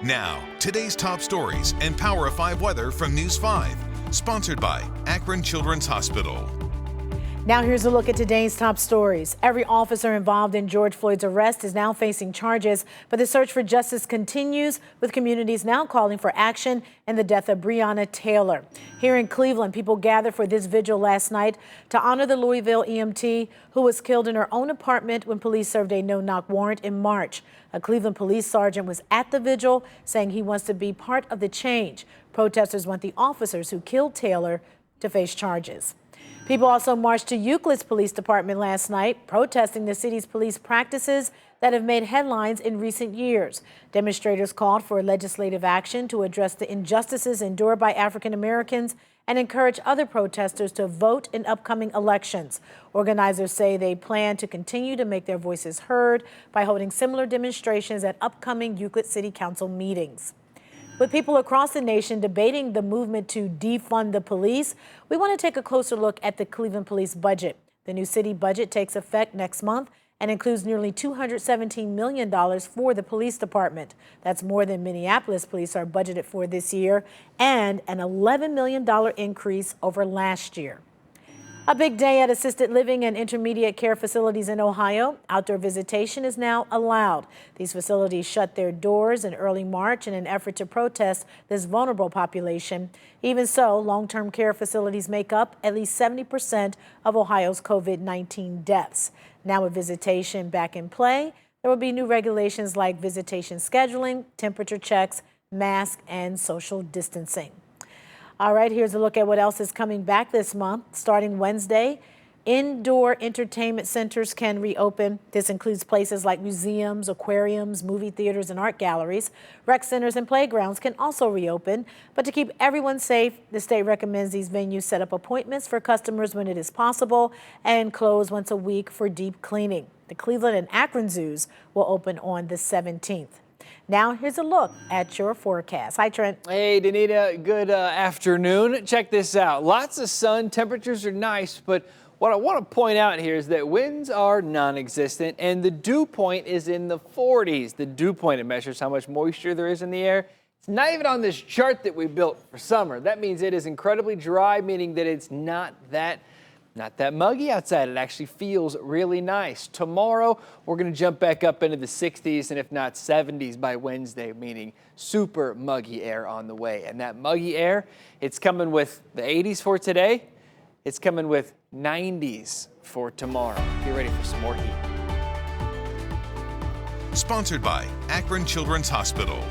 Now, today's top stories and Power of 5 weather from News 5. Sponsored by Akron Children's Hospital. Now here's a look at today's top stories. Every officer involved in George Floyd's arrest is now facing charges, but the search for justice continues, with communities now calling for action in the death of Breonna Taylor. Here in Cleveland, people gathered for this vigil last night to honor the Louisville EMT who was killed in her own apartment when police served a no-knock warrant in March. A Cleveland police sergeant was at the vigil, saying he wants to be part of the change. Protesters want the officers who killed Taylor to face charges. People also marched to Euclid's police department last night, protesting the city's police practices that have made headlines in recent years. Demonstrators called for legislative action to address the injustices endured by African Americans and encourage other protesters to vote in upcoming elections. Organizers say they plan to continue to make their voices heard by holding similar demonstrations at upcoming Euclid City Council meetings. With people across the nation debating the movement to defund the police, we want to take a closer look at the Cleveland police budget. The new city budget takes effect next month and includes nearly $217 million for the police department. That's more than Minneapolis police are budgeted for this year, and an $11 million increase over last year. A big day at assisted living and intermediate care facilities in Ohio. Outdoor visitation is now allowed. These facilities shut their doors in early March in an effort to protest this vulnerable population. Even so, long-term care facilities make up at least 70% of Ohio's COVID-19 deaths. Now with visitation back in play, there will be new regulations like visitation scheduling, temperature checks, masks, and social distancing. All right, here's a look at what else is coming back this month. Starting Wednesday, indoor entertainment centers can reopen. This includes places like museums, aquariums, movie theaters, and art galleries. Rec centers and playgrounds can also reopen. But to keep everyone safe, the state recommends these venues set up appointments for customers when it is possible and close once a week for deep cleaning. The Cleveland and Akron zoos will open on the 17th. Now, here's a look at your forecast. Hi, Trent. Hey, Danita. Good afternoon. Check this out. Lots of sun. Temperatures are nice, but what I want to point out here is that winds are non-existent, and the dew point is in the 40s. The dew point, it measures how much moisture there is in the air. It's not even on this chart that we built for summer. That means it is incredibly dry, meaning that it's not that muggy outside. It actually feels really nice. Tomorrow, we're going to jump back up into the 60s and if not 70s by Wednesday, meaning super muggy air on the way. And that muggy air, it's coming with the 80s for today. It's coming with 90s for tomorrow. Get ready for some more heat. Sponsored by Akron Children's Hospital.